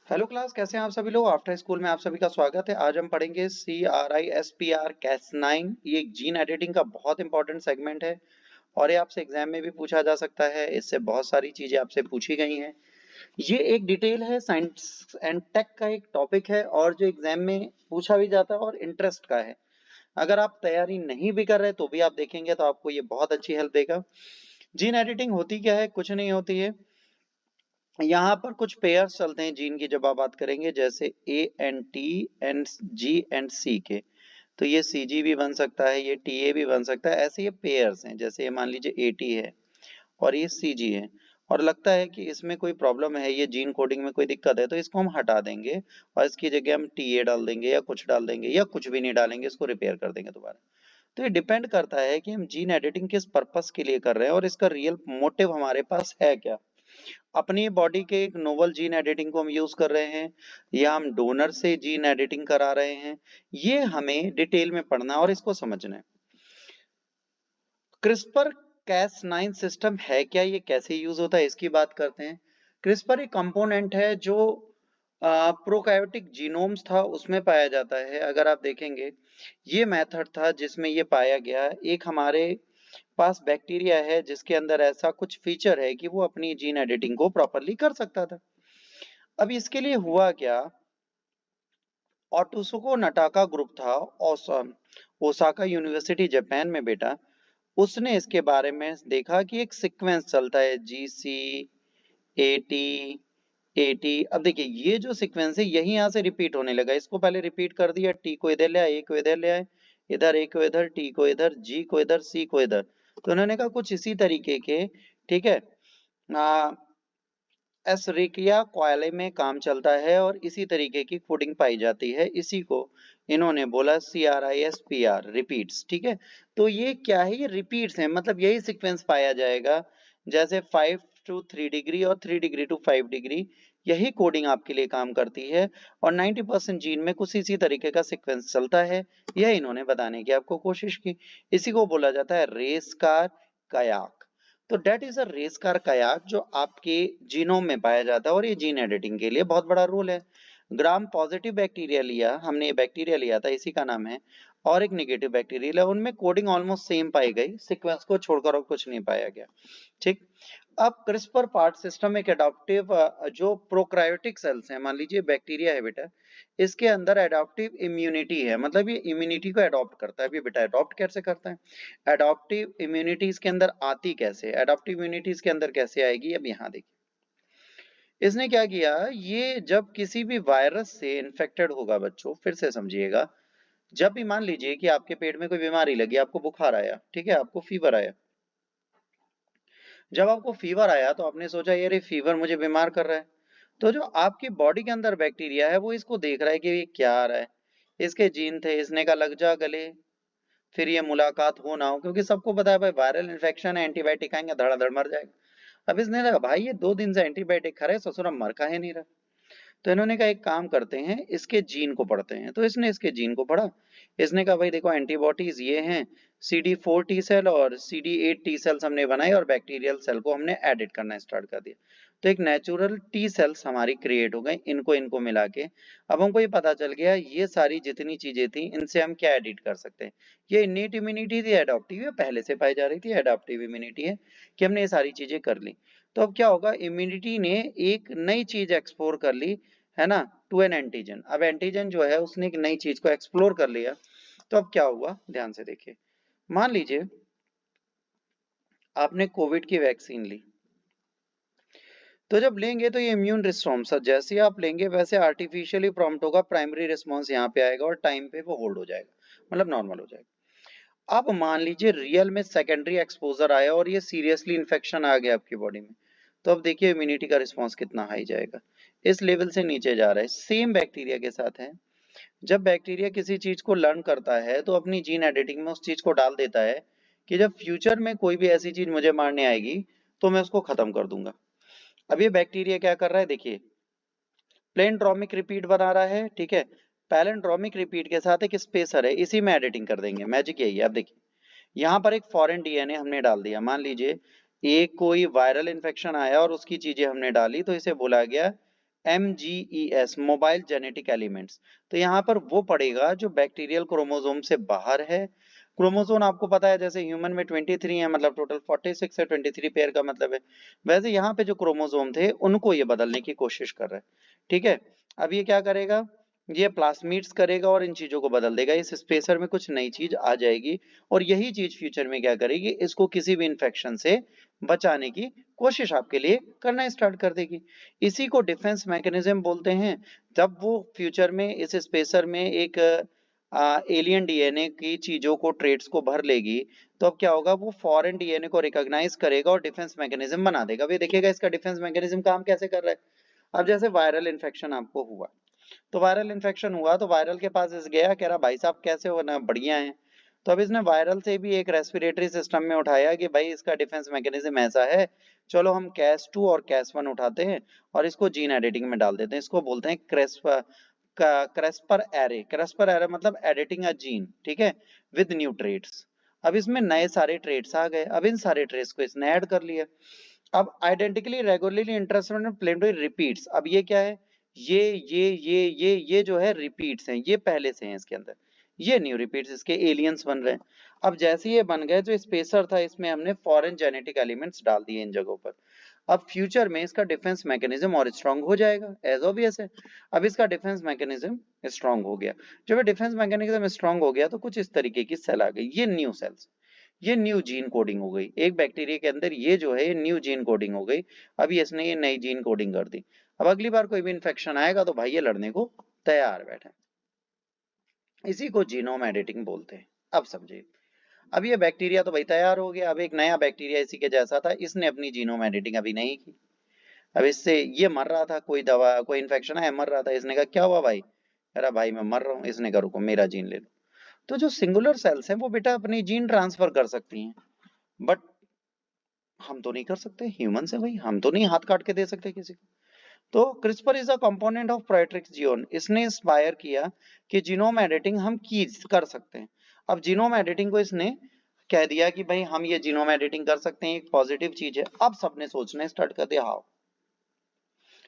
Hello class, कैसे हैं आप सभी लोग। आफ्टर स्कूल में आप सभी का स्वागत है। आज हम पढ़ेंगे CRISPR Cas9। ये एक जीन एडिटिंग का बहुत इंपॉर्टेंट सेगमेंट है और ये आपसे एग्जाम में भी पूछा जा सकता है। इससे बहुत सारी चीजें आपसे पूछी गई हैं। ये एक डिटेल है, साइंस एंड टेक का एक टॉपिक है और जो एग्जाम में पूछा भी जाता है और इंटरेस्ट का है। अगर आप तैयारी नहीं भी कर रहे तो भी आप देखेंगे तो आपको ये बहुत अच्छी हेल्प देगा। जीन एडिटिंग होती क्या है? कुछ नहीं होती है। यहाँ पर कुछ पेयर्स चलते हैं जीन की जब आप बात करेंगे, जैसे ANT एंड GC के। तो ये CG भी बन सकता है, ये TA भी बन सकता है। ऐसे ये पेयर्स हैं, जैसे ये मान लीजिए AT है और ये CG है और लगता है कि इसमें कोई प्रॉब्लम है, ये जीन कोडिंग में कोई दिक्कत है, तो इसको हम हटा देंगे और इसकी जगह हम TA डाल देंगे या कुछ डाल देंगे या कुछ भी नहीं डालेंगे, इसको रिपेयर कर देंगे दोबारा। तो ये डिपेंड करता है कि हम जीन एडिटिंग किस पर्पस के लिए कर रहे हैं और इसका रियल मोटिव हमारे पास है क्या। अपनी बॉडी के एक नोवल जीन एडिटिंग को हम यूज कर रहे हैं या हम डोनर से जीन एडिटिंग करा रहे हैं, ये हमें डिटेल में पढ़ना है और इसको समझना है। क्रिस्पर Cas9 सिस्टम है क्या, ये कैसे यूज होता है, इसकी बात करते हैं। क्रिस्पर एक कंपोनेंट है जो प्रोकायोटिक जीनोम्स था उसमें पाया जाता है। अगर आप देखेंगे, ये मेथड था जिसमें ये पाया गया। एक हमारे पास बैक्टीरिया है जिसके अंदर ऐसा कुछ फीचर है कि वो अपनी जीन एडिटिंग को प्रॉपरली कर सकता था। अब इसके लिए हुआ क्या, ओटुसुको नटाका ग्रुप था, ओसाका यूनिवर्सिटी जापान में बेटा। उसने इसके बारे में देखा कि एक सीक्वेंस चलता है GC AT AT। अब देखिए ये जो सीक्वेंस है यही यहाँ से रिपीट होने लगा। इसको पहले रिपीट कर दिया, टी को इधर ले आए, ए को इधर ले आए, इधर ए को इधर, टी को इधर, जी को इधर, सी को इधर। तो उन्होंने कहा कुछ इसी तरीके के, ठीक है, एसरिकिया क्वाले में काम चलता है और इसी तरीके की कोडिंग पाई जाती है। इसी को इन्होंने बोला CRISPR रिपीट्स, ठीक है। तो ये क्या है, ये रिपीट्स हैं, मतलब यही सीक्वेंस पाया जाएगा। जैसे 5 to 3 डिग्री और 3 डिग्री to 5 डिग्री, यही कोडिंग आपके लिए काम करती है और 90% जीन में कुछ इसी तरीके का सीक्वेंस चलता है। यह इन्होंने बताने की आपको कोशिश की। इसी को बोला जाता है रेस कार कयाक। तो that is a race car kayak जो आपके जीनोम में पाया जाता है और ये जीन एडिटिंग के लिए बहुत बड़ा रोल है। ग्राम पॉजिटिव बैक्टीरिया लिया हमने, ये बैक्टीरिया लिया था, इसी का नाम है, और एक नेगेटिव बैक्टीरिया लिया, उनमें कोडिंग ऑलमोस्ट सेम पाई गई, सीक्वेंस को छोड़कर और कुछ नहीं पाया गया। ठीक। अब क्रिस्पर पार्ट सिस्टम एक एडॉप्टिव, जो प्रोकायोटिक सेल्स हैं, मान लीजिए बैक्टीरिया है बेटा, इसके अंदर एडॉप्टिव इम्यूनिटी है, मतलब ये इम्यूनिटी को अडॉप्ट करता है। अभी बेटा अडॉप्ट कैसे करता है, एडॉप्टिव इम्यूनिटी इसके अंदर आती कैसे, एडॉप्टिव इम्यूनिटी इसके अंदर कैसे आएगी, अब यहाँ देखिए इसने क्या किया। ये जब किसी भी वायरस से इन्फेक्टेड होगा बच्चों, फिर से समझिएगा, जब भी मान लीजिए कि आपके पेट में कोई बीमारी लगी, आपको बुखार आया, ठीक है, आपको फीवर आया। जब आपको फीवर आया तो आपने सोचा यार ये फीवर मुझे बीमार कर रहा है। तो जो आपकी बॉडी के अंदर बैक्टीरिया है वो इसको देख रहा है कि ये क्या आ रहा है, इसके जीन थे, इसने का लग जा गले, फिर ये मुलाकात हो ना हो, क्योंकि सबको पता है भाई वायरल इन्फेक्शन है, एंटीबायोटिक खाएंगे धड़ाधड़ मर जाएगा। अब इसने लगा भाई ये 2 दिन से एंटीबायोटिक खा रहे, ससुरा मर काहे नहीं रहा। तो इन्होंने कहा एक काम करते हैं, इसके जीन को पढ़ते हैं। तो इसने इसके जीन को पढ़ा। इसने कहा भाई देखो एंटीबॉडीज ये हैं, CD4 टी सेल और CD8 टी सेल्स हमने बनाए और बैक्टीरियल सेल को हमने एडिट करना स्टार्ट कर दिया। तो एक नेचुरल टी सेल्स हमारी क्रिएट हो गई, इनको इनको मिला के। अब हमको ये पता चल गया ये सारी जितनी चीजें थी इनसे हम क्या एडिट कर सकते हैं। ये इन्नीट इम्यूनिटी थी, एडॉप्टिव है, पहले से पाई जा रही थी, एडॉप्टिव इम्यूनिटी है कि हमने ये सारी चीजें कर ली। तो अब क्या होगा, इम्यूनिटी ने एक नई चीज एक्सप्लोर कर ली, है ना, टू एन एंटीजन। अब एंटीजन जो है उसने एक नई चीज को एक्सप्लोर कर लिया। तो अब क्या हुआ, ध्यान से देखिए। मान लीजिए आपने कोविड की वैक्सीन ली, तो जब लेंगे तो ये इम्यून रिस्पॉन्स जैसे ही आप लेंगे वैसे आर्टिफिशियली प्रॉम्प्ट होगा, प्राइमरी रिस्पॉन्स यहाँ पे आएगा और टाइम पे वो होल्ड हो जाएगा, मतलब नॉर्मल हो जाएगा। अब मान लीजिए रियल में सेकेंडरी एक्सपोजर आया और ये सीरियसली इन्फेक्शन आ गया आपकी बॉडी में, तो अब देखिए इम्यूनिटी का रिस्पॉन्स कितना हाई जाएगा, इस लेवल से नीचे जा रहा है। सेम बैक्टीरिया के साथ है। जब बैक्टीरिया किसी चीज को लर्न करता है तो अपनी जीन एडिटिंग में उस चीज को डाल देता है कि जब फ्यूचर में कोई भी ऐसी चीज मुझे मारने आएगी तो मैं उसको खत्म कर दूंगा। अब ये बैक्टीरिया क्या कर रहा है, देखिए प्लेनड्रोमिक रिपीट बना रहा है, ठीक है। पैलेंड्रोमिक रिपीट के साथ एक स्पेसर है, इसी में एडिटिंग कर देंगे, मैजिक यही है। अब देखिए यहाँ पर एक फॉरेन DNA हमने डाल दिया। मान लीजिए एक कोई वायरल इन्फेक्शन आया और उसकी चीजें हमने डाली, तो इसे बोला गया MGES मोबाइल जेनेटिक एलिमेंट्स। तो यहाँ पर वो पड़ेगा जो बैक्टीरियल क्रोमोसोम से बाहर है। क्रोमोसोम आपको पता है जैसे ह्यूमन में 23 है, मतलब टोटल 46 है, 23 पेयर का मतलब है। वैसे यहाँ पे जो क्रोमोसोम थे उनको ये बदलने की कोशिश कर रहा है। ठीक है, अब ये क्या करेगा, ये प्लास्मिड्स करेगा और इन चीजों को बदल देगा, इस स्पेसर में कुछ नई चीज आ जाएगी और यही चीज फ्यूचर में क्या करेगी, इसको किसी भी इंफेक्शन से बचाने की कोशिश आपके लिए करना स्टार्ट कर देगी। इसी को डिफेंस मैकेनिज्म बोलते हैं। जब वो फ्यूचर में इस स्पेसर में एक एलियन डीएनए की चीजों को, ट्रेड्स को भर लेगी, तो अब क्या होगा, वो फॉरेन डीएनए को रिकॉग्नाइज करेगा और डिफेंस मैकेनिज्म बना देगा। अभी देखिएगा इसका डिफेंस मैकेनिज्म काम कैसे कर रहा है। अब जैसे वायरल इन्फेक्शन आपको हुआ, तो वायरल इन्फेक्शन हुआ तो वायरल के पास इस गया, कह रहा भाई साहब कैसे हो ना, बढ़िया है। तो अब इसने वायरल से भी एक रेस्पिरेटरी सिस्टम में उठाया कि भाई इसका डिफेंस मैकेनिज्म ऐसा है, चलो हम कैस 2 और कैस 1 उठाते हैं और इसको जीन एडिटिंग में डाल देते हैं। इसको बोलते हैं क्रेस्पर एरे मतलब एडिटिंग अ जीन, ठीक है, विद न्यू ट्रेड्स। अब इसमें नए सारे ट्रेड्स आ गए, अब इन सारे ट्रेड्स को इसने ऐड कर लिया। अब आइडेंटिकली रेगुलरली इंटरसेप्टेड रिपीट्स, अब ये क्या है, ये जो है रिपीट्स हैं, ये पहले से हैं इसके अंदर, ये न्यू रिपीट्स, इसके एलियंस बन रहे हैं। अब जैसे ये बन गए, जो स्पेसर था इसमें हमने फॉरेन जेनेटिक एलिमेंट्स डाल दिए इन जगहों पर। अब फ्यूचर में इसका डिफेंस मैकेनिज्म और स्ट्रांग हो जाएगा, एज ऑब्वियस है। अब इसका डिफेंस मैकेनिज्म स्ट्रांग हो गया। जब डिफेंस मैकेनिज्म स्ट्रांग हो गया तो कुछ इस तरीके की सेल आ गई, ये न्यू सेल्स, ये न्यू जीन कोडिंग हो गई। एक बैक्टीरिया के अंदर ये जो है, ये न्यू जीन कोडिंग हो गई। अभी इसने ये नई जीन कोडिंग कर दी। अब अगली बार कोई भी इन्फेक्शन आएगा तो भाई ये लड़ने को तैयार बैठे। इसी को जीनोम एडिटिंग बोलते हैं। अब समझिए, अब ये बैक्टीरिया तो भाई तैयार हो गया, अब एक नया बैक्टीरिया इसी के जैसा था, इसने अपनी जीनोम एडिटिंग अभी नहीं की। अब इससे ये मर रहा था, कोई दवा, कोई इन्फेक्शन है, मर रहा था, इसने कहा क्या हुआ भाई, अरे भाई मैं मर रहा हूँ, इसने कहा रुको मेरा जीन ले लो। तो जो सिंगुलर सेल्स हैं वो बेटा अपनी जीन ट्रांसफर कर सकती हैं, बट हम तो नहीं कर सकते, ह्यूमन से भाई, हम तो नहीं हाथ काट के दे सकते किसी को। तो CRISPR is a component of protects genome, इसने इंस्पायर किया कि जीनोम एडिटिंग हम की कर सकते हैं। अब जीनोम एडिटिंग को इसने कह दिया कि भाई हम ये जीनोम एडिटिंग कर सकते हैं, एक पॉजिटिव चीज है। अब सबने सोचना स्टार्ट कर दिया, हाउ,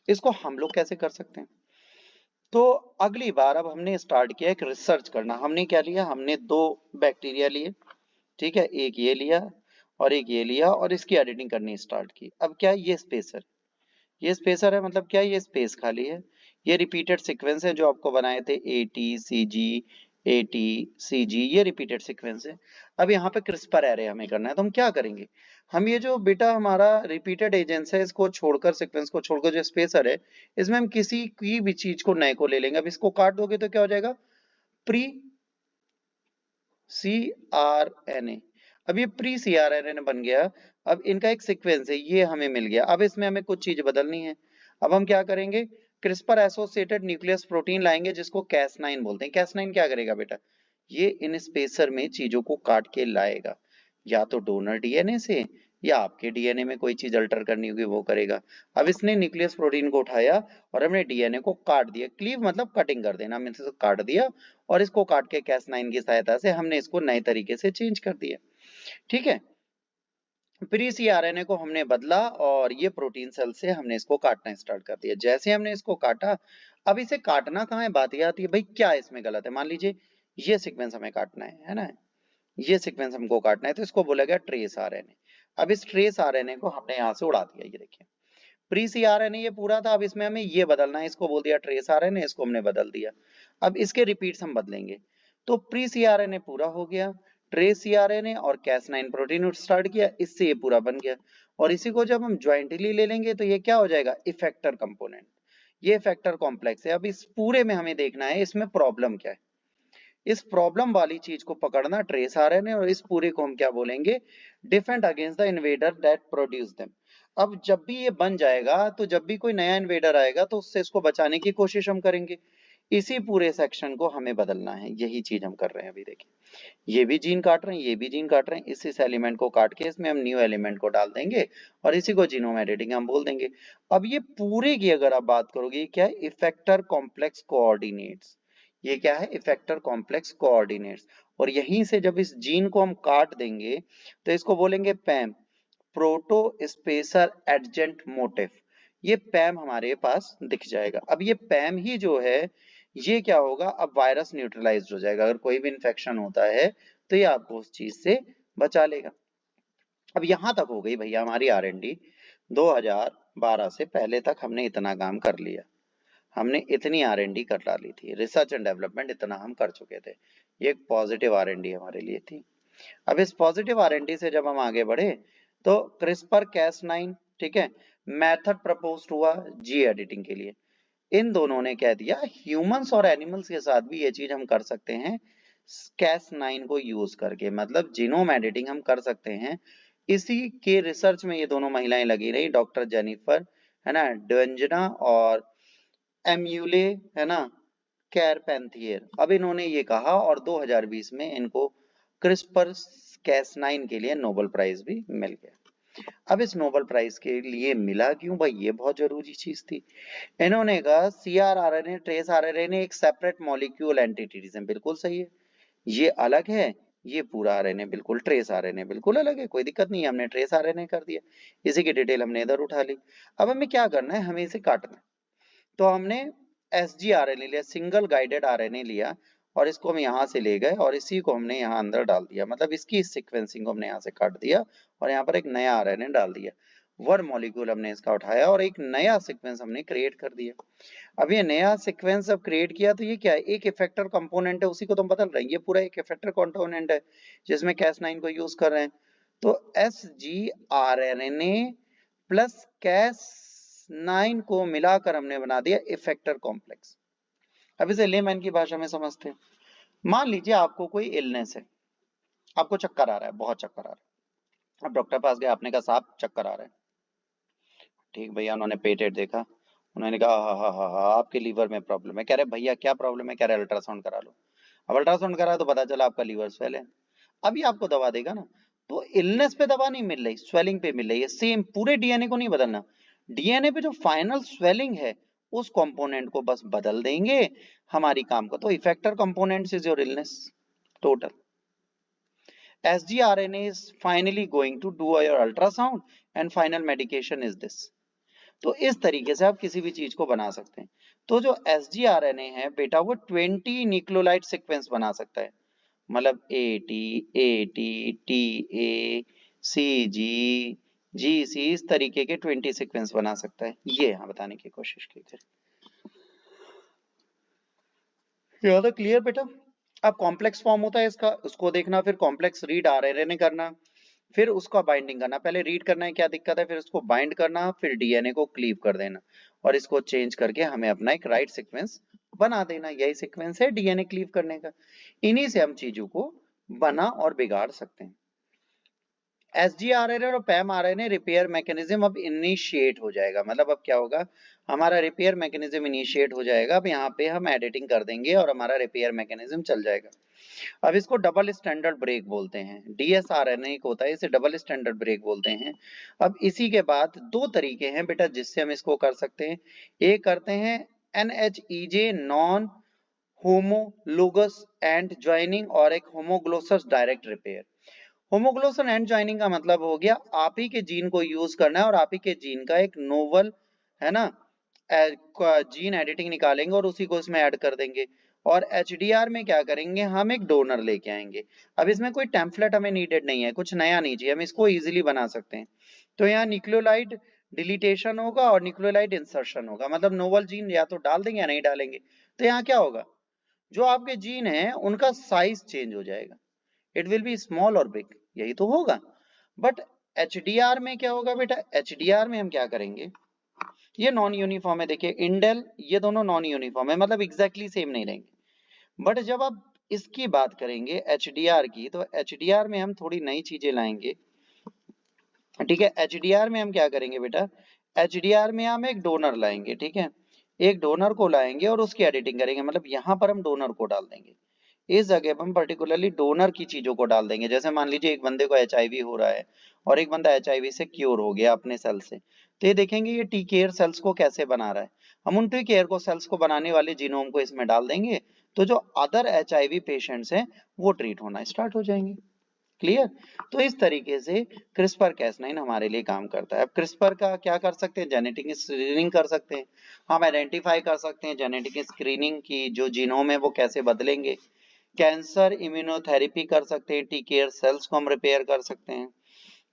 इसको हम लोग कैसे कर सकते हैं। तो अगली बार अब हमने स्टार्ट किया एक रिसर्च करना। हमने क्या लिया, हमने दो बैक्टीरिया लिए, ठीक है, एक ये लिया और एक ये लिया और इसकी एडिटिंग करनी स्टार्ट की। अब क्या है, ये स्पेसर है, मतलब क्या है, ये स्पेस खाली है। ये रिपीटेड सीक्वेंस है जो आपको बनाए थे, ATCG, ये रिपीटेड सीक्वेंस है। अब यहाँ पे क्रिस्पर एरे हमें करना है, तो हम क्या करेंगे, हम ये जो बेटा हमारा रिपीटेड एजेंट्स है, इसको छोड़कर, सीक्वेंस को छोड़कर जो स्पेसर है, इसमें हम किसी की भी चीज को नए को ले लेंगे। अब इसको काट दोगे तो क्या हो जाएगा, प्री CRNA। अब ये प्री CRNA बन गया। अब इनका एक सीक्वेंस है, ये हमें मिल गया। अब इसमें हमें कुछ चीज बदलनी है। अब हम क्या करेंगे, क्रिस्पर एसोसिएटेड न्यूक्लियस प्रोटीन लाएंगे जिसको Cas9 बोलते हैं। Cas9 क्या करेगा बेटा, ये इन स्पेसर में चीजों को काट के लाएगा, या तो डोनर डीएनए से या आपके डीएनए में कोई चीज अल्टर करनी होगी वो करेगा। अब इसने न्यूक्लियस प्रोटीन को उठाया और हमने डीएनए को काट दिया, क्लीव मतलब कटिंग कर देना, हमने इसको काट दिया और इसको काट के Cas9 की सहायता से हमने इसको नए तरीके से चेंज कर दिया, ठीक है। प्री CRNA को हमने बदला और ये प्रोटीन सेल से हमने इसको काटना स्टार्ट कर दिया। जैसे हमने इसको काटा, अब इसे काटना कहाँ है, बात ये आती है भाई क्या इसमें गलत है। मान लीजिए ये सीक्वेंस हमें काटना है ना, ये सीक्वेंस हमको काटना है, तो इसको बोला गया ट्रेस RNA। अब इस ट्रेस RNA को हमने यहाँ से उड़ा दिया, ये देखिए प्री CRNA ये पूरा था, अब इसमें हमें ये बदलना है, इसको बोल दिया ट्रेस RNA, इसको हमने बदल दिया। अब इसके रिपीट्स हम बदलेंगे, तो प्री CRNA पूरा हो गया, ट्रेस CRNA और Cas9 प्रोटीन स्टार्ट किया, इससे ये पूरा बन गया। और इसी को जब हम ज्वाइंटली ले लेंगे तो ये क्या हो जाएगा, इफेक्टर कंपोनेंट, ये इफेक्टर कॉम्प्लेक्स है। अब इस पूरे में हमें देखना है इसमें प्रॉब्लम क्या है, इस प्रॉब्लम वाली चीज को पकड़ना, ट्रेस RNA, और इस पूरे को हम क्या बोलेंगे, defend against the invader that produce them. अब जब भी ये बन जाएगा तो जब भी कोई नया इन्वेडर आएगा तो उससे इसको बचाने की कोशिश हम करेंगे। इसी पूरे सेक्शन को हमें बदलना है, यही चीज हम कर रहे हैं। अभी देखिए ये भी जीन काट रहे हैं, ये भी जीन काट रहे हैं, इस एलिमेंट को काट के इसमें हम न्यू एलिमेंट को डाल देंगे और इसी को जीनोम एडिटिंग हम बोल देंगे। अब ये पूरे की अगर आप बात करोगे, क्या है, इफेक्टर कॉम्प्लेक्स कोऑर्डिनेट्स, ये क्या है, इफेक्टर कॉम्प्लेक्स कोऑर्डिनेट्स। और यहीं से जब इस जीन को हम काट देंगे तो इसको बोलेंगे पैम, प्रोटो स्पेसर एडजेंट मोटिफ। ये पैम हमारे पास दिख जाएगा। अब ये पैम ही जो है ये क्या होगा, अब वायरस न्यूट्रलाइज्ड हो जाएगा। अगर कोई भी इन्फेक्शन होता है तो ये आपको उस चीज से बचा लेगा। अब यहां तक हो गई भैया हमारी R&D। 2012 से पहले तक हमने इतना काम कर लिया, हमने इतनी R&D कर डाली थी, रिसर्च एंड डेवलपमेंट इतना हम कर चुके थे। ये एक पॉजिटिव R&D हमारे लिए थी। अब इस पॉजिटिव R&D से जब हम आगे बढ़े तो क्रिस्पर Cas9, ठीक है, मेथड प्रपोज्ड हुआ जी एडिटिंग के लिए। इन दोनों ने कह दिया ह्यूमंस और एनिमल्स के साथ भी ये चीज हम कर सकते हैं Cas9 को यूज करके, मतलब जीनोम एडिटिंग हम कर सकते हैं। इसी के रिसर्च में ये दोनों महिलाएं लगी रही, डॉक्टर जेनिफर है ना डेंजना और एम्यूले है ना कैरपेंथियर। अब इन्होंने ये कहा और 2020 में इनको क्रिस्पर Cas9 के लिए नोबेल प्राइज भी मिल गया। अब इस नोबेल प्राइज के लिए मिला क्यों भाई, ये बहुत जरूरी चीज थी। इन्होंने कहा cRNA ट्रेस RNA एक सेपरेट मॉलिक्यूल एंटिटीज है, बिल्कुल सही है, ये अलग है, ये पूरा आरएनए बिल्कुल ट्रेस आरएनए बिल्कुल अलग है, कोई दिक्कत नहीं है, हमने ट्रेस आरएनए कर दिया, इसी की डिटेल हमने इधर उठा ली। अब हमें क्या करना है, हमें इसे काटना है। तो हमने sgRNA लिया, सिंगल गाइडेड आरएनए लिया और इसको हम यहाँ से ले गए और इसी को हमने यहाँ अंदर डाल दिया, मतलब इसकी सीक्वेंसिंग को हमने यहाँ से काट दिया और यहाँ पर एक नया आरएनए डाल दिया। वन मॉलिक्यूल हमने इसका उठाया और एक नया सीक्वेंस हमने क्रिएट कर दिया। अब ये नया सीक्वेंस जब क्रिएट किया तो ये क्या है, एक इफेक्टर कंपोनेंट है, उसी को तुम बदल रहे हैं, ये पूरा एक इफेक्टर कंपोनेंट है जिसमें Cas9 को यूज कर रहे हैं। तो sgRNA प्लस Cas9 को मिलाकर हमने बना दिया इफेक्टर कॉम्प्लेक्स। अब इसे लेमैन की भाषा में समझते हैं। मान लीजिए आपको कोई इलनेस है, आपको चक्कर आ रहा है, बहुत चक्कर आ रहा है, अब डॉक्टर पास गए, आपने कहा साहब चक्कर आ रहा है, ठीक भैया, उन्होंने पेटेड देखा, उन्होंने कहा हाँ हाँ हाँ हाँ आपके लीवर में प्रॉब्लम है। कह रहे भैया क्या प्रॉब्लम है, कह रहे अल्ट्रासाउंड करा लो। अब अल्ट्रासाउंड करा तो पता चला आपका लीवर स्वेल है। अभी आपको दवा देगा ना, तो इलनेस पे दवा नहीं मिल रही, स्वेलिंग पे मिल रही है, सेम पूरे डीएनए को नहीं बदलना, डीएनए पे जो फाइनल स्वेलिंग है उस कंपोनेंट को बस बदल देंगे, हमारी काम का। तो effector components is your illness total. sgRNA is finally going to do your ultrasound and final medication is this। तो इस तरीके से आप किसी भी चीज को बना सकते हैं। तो जो sgRNA है बेटा वो 20 न्यूक्लियोटाइड सीक्वेंस बना सकता है, मतलब AT, AT, TA, CG, GC, इस तरीके के 20 सीक्वेंस बना सकता है। ये यहाँ बताने की कोशिश की थी। तो क्लियर बेटा। अब कॉम्प्लेक्स फॉर्म होता है इसका, उसको देखना, फिर कॉम्प्लेक्स रीड RNA करना, फिर उसका बाइंडिंग करना। पहले रीड करना है क्या दिक्कत है, फिर उसको बाइंड करना, फिर डीएनए को क्लीव कर देना और इसको चेंज करके हमें अपना एक राइट सीक्वेंस बना देना। यही सीक्वेंस है डीएनए क्लीव करने का। इन्हीं से हम चीजों को बना और बिगाड़ सकते हैं। sgRNA और PAM-RNA रिपेयर मैकेनिज्म अब इनिशिएट हो जाएगा, मतलब अब क्या होगा, हमारा रिपेयर मैकेनिज्म इनिशिएट हो जाएगा। अब यहाँ पे हम एडिटिंग कर देंगे और हमारा रिपेयर मैकेनिज्म चल जाएगा। अब इसको डबल स्टैंडर्ड ब्रेक बोलते हैं, dsRNA एक होता है, इसे डबल स्टैंडर्ड ब्रेक बोलते हैं। अब इसी के बाद दो तरीके हैं बेटा जिससे हम इसको कर सकते हैं। एक करते हैं NHEJ non homologous and joining और एक होमोग्लोसस डायरेक्ट रिपेयर। होमोग्लोसन एंड ज्वाइनिंग का मतलब हो गया आप ही के जीन को यूज करना है और आप ही के जीन का एक नोवल है ना जीन एडिटिंग निकालेंगे और उसी को इसमें ऐड कर देंगे। और HDR में क्या करेंगे, हम एक डोनर लेके आएंगे। अब इसमें कोई टेम्पलेट हमें नीडेड नहीं है, कुछ नया नहीं चाहिए, हम इसको इजीली बना सकते हैं। तो यहाँ न्यूक्लियोलाइड डिलीटेशन होगा और न्यूक्लियोलाइड इंसर्शन होगा, मतलब नोवल जीन या तो डाल देंगे या नहीं डालेंगे। तो यहाँ क्या होगा, जो आपके जीन है उनका साइज चेंज हो जाएगा, इट विल बी स्मॉल और बिग, यही तो होगा। बट HDR में क्या होगा बेटा, HDR में हम क्या करेंगे, ये नॉन यूनिफॉर्म है, देखिए इंडेल ये दोनों नॉन यूनिफॉर्म है, मतलब एग्जैक्टली सेम नहीं रहेंगे। बट जब आप इसकी बात करेंगे HDR की, तो HDR में हम थोड़ी नई चीजें लाएंगे, ठीक है। HDR में हम क्या करेंगे बेटा, HDR में हम एक डोनर लाएंगे, ठीक है, एक डोनर को लाएंगे और उसकी एडिटिंग करेंगे, मतलब यहाँ पर हम डोनर को डाल देंगे, इस जगह पर हम पर्टिकुलरली डोनर की चीजों को डाल देंगे। जैसे मान लीजिए एक बंदे को HIV हो रहा है और एक बंदा HIV से क्योर हो गया अपने सेल से, तो ये देखेंगे ये टी केयर सेल्स को कैसे बना रहा है, हम उन टी केयर को सेल्स को बनाने वाले जीनोम को इसमें डाल देंगे, तो जो अदर HIV पेशेंट्स हैं वो ट्रीट होना स्टार्ट हो जाएंगे। क्लियर। तो इस तरीके से क्रिस्पर Cas9 हमारे लिए काम करता है। अब क्रिस्पर का क्या कर सकते हैं, जेनेटिक स्क्रीनिंग कर सकते हैं, हम आइडेंटिफाई कर सकते हैं जेनेटिक स्क्रीनिंग की जो जीनोम है वो कैसे बदलेंगे, कैंसर इम्यूनोथेरेपी कर सकते हैं, टी केयर सेल्स को हम रिपेयर कर सकते हैं,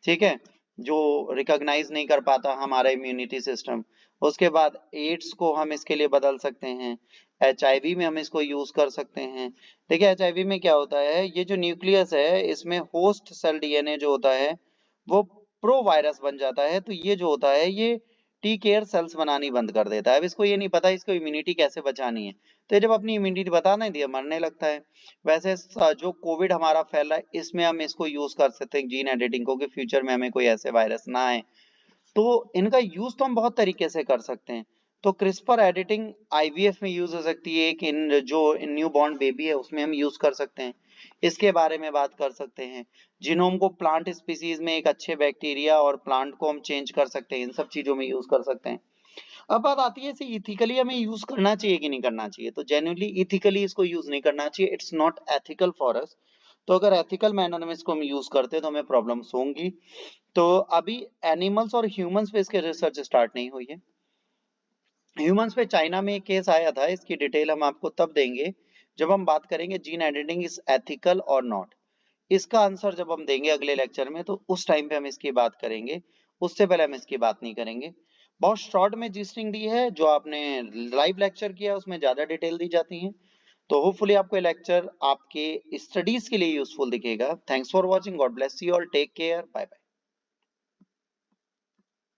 ठीक है, जो रिकॉग्नाइज नहीं कर पाता हमारा इम्यूनिटी सिस्टम। उसके बाद एड्स को हम इसके लिए बदल सकते हैं, एचआईवी में हम इसको यूज कर सकते हैं। देखिए एचआईवी में क्या होता है, ये जो न्यूक्लियस है इसमें होस्ट सेल डीएनए जो होता है वो प्रो वायरस बन जाता है, तो ये जो होता है ये टी केयर सेल्स बनानी बंद कर देता है। अब इसको ये नहीं पता इसको इम्यूनिटी कैसे बचानी है, तो ये जब अपनी इम्यूनिटी बता नहीं दिया मरने लगता है। वैसे जो कोविड हमारा फैल रहा है इसमें हम इसको यूज कर सकते हैं जीन एडिटिंग को, कि फ्यूचर में हमें कोई ऐसे वायरस ना आए। तो इनका यूज तो हम बहुत तरीके से कर सकते हैं। तो क्रिस्पर एडिटिंग आईवीएफ में यूज हो सकती है, कि जो न्यू बॉर्न बेबी है उसमें हम यूज कर सकते हैं, इसके बारे में बात कर सकते हैं। जीनोम को प्लांट स्पीसीज में एक अच्छे बैक्टीरिया और प्लांट को हम चेंज कर सकते हैं, इन सब चीजों में यूज कर सकते हैं। अब बात आती है इसे इथिकली हमें यूज करना चाहिए कि नहीं करना चाहिए, तो जेन्युइनली इथिकली इसको यूज नहीं करना चाहिए, it's not ethical for us. तो अगर एथिकल मैनर में इसको हम यूज करते हैं तो हमें प्रॉब्लम्स होंगी। तो अभी एनिमल्स और ह्यूमंस पे इसके रिसर्च स्टार्ट नहीं हुई है। ह्यूमंस पे चाइना में एक केस आया था, इसकी डिटेल हम आपको तब देंगे जब हम बात करेंगे जीन एडिटिंग इज एथिकल और नॉट। इसका आंसर जब हम देंगे अगले लेक्चर में तो उस टाइम पे हम इसकी बात करेंगे, उससे पहले हम इसकी बात नहीं करेंगे। बहुत शॉर्ट में जीस्टिंग दी है, जो आपने लाइव लेक्चर किया उसमें ज्यादा डिटेल दी जाती है। तो होपफुली आपको ये लेक्चर आपके स्टडीज के लिए यूजफुल दिखेगा। Thanks for watching, God bless you all, take care, bye bye.